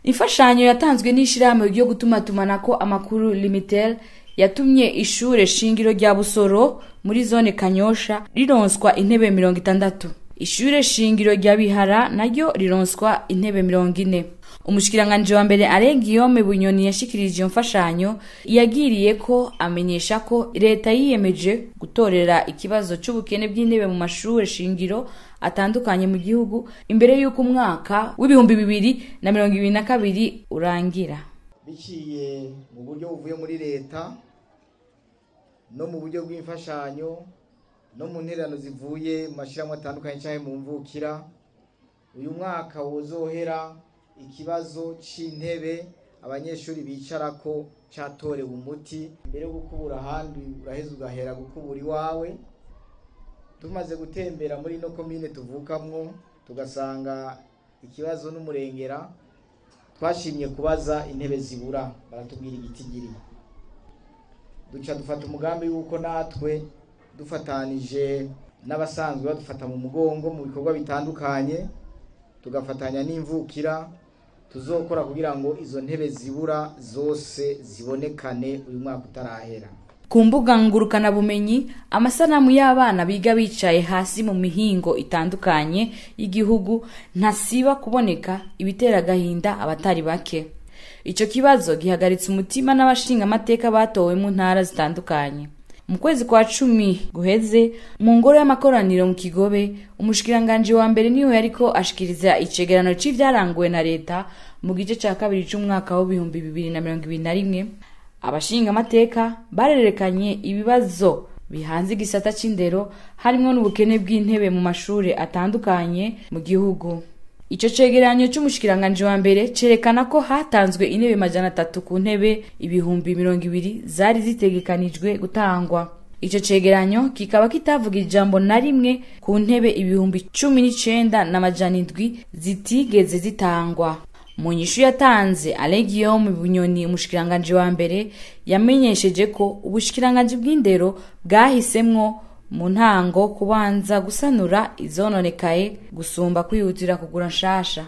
Imfashanyo yatanzwe n'ishirahamwe ryo gutumatumanako amakuru Limitel yatumye ishure shingiro rya Busoro muri zone Kanyosha rironswa intebe 60. Ishure shingiro rya Bihara naryo rironswa intebe 40. Umushikiranganje wa mbere Guillaume Bunyoni yashikirije iyo mfashanyo yagiriye ko amenyesha ko leta yiyemeje gutorera ikibazo c'ubukene bw'intebe mu mashure shingiro atandukanye mu gihugu imbere y'uko umwaka w'ibihumbi 2022 urangira. Biciye mu buryo buvuye muri leta no mu buryo bw'imfashanyo no mu ntererano zivuye mu mashirahamwe atandukanye cyane mu mvukira, uyu mwaka wozohera ikibazo c'intebe abanyeshuri bicarako catorewe umuti. Mbere yo gukubura ahandi uraheza ugahera gukubura iwawe. Tumaze gutembera muri no komine tuvukamwo tugasanga ikibazo n'umurengera, twashimye kubaza intebe zibura, baratubwira igitigiri. Duca dufata umugambi yuko natwe dufatanije n'abasanzwe badufata mu mugongo mu bikorwa bitandukanye, tugafatanya n'imvukira, tuzokora kugira ngo izo ntebe zibura zose zibonekane uyu mwaka utarahera. Ku mbuga ngurukana bumenyi, amasanamu y'abana biga bicaye hasi mu mihingo itandukanye y'igihugu ntasiba kuboneka, ibitera gahinda abatari bake. Ico kibazo gihagaritse umutima n'abashinga amateka batowe mu ntara zitandukanye. Mu kwezi kwa 10 guheze mu ngoro y'amakoraniro mu Kigobe, umushikiranganje wa mbere niho yariko ashikiriza icegerano c'ivyaranguwe na leta mu gice ca kabiri c'umwaka wa 2021. Abashinga amateka barerekanye ibibazo bihanze igisata c'indero, harimo n'ubukene bw'intebe mu mashure atandukanye mu gihugu. Ico cegeranyo c'umushikiranganje wa mbere cerekana ko hatanzwe intebe 300 ku ntebe 200 zari zitegekanijwe gutangwa. Ico cegeranyo kikaba kitavuga ijambo na rimwe ku ntebe 19,700 zitigeze zitangwa. Mu nyishu yatanze Guillaume Bunyoni, umushikiranganje wa mbere, yamenyesheje ko ubushikiranganje bw'indero bwahisemwo mu ntango kubanza gusanura izononekaye gusumba kwihutira kugura nshasha.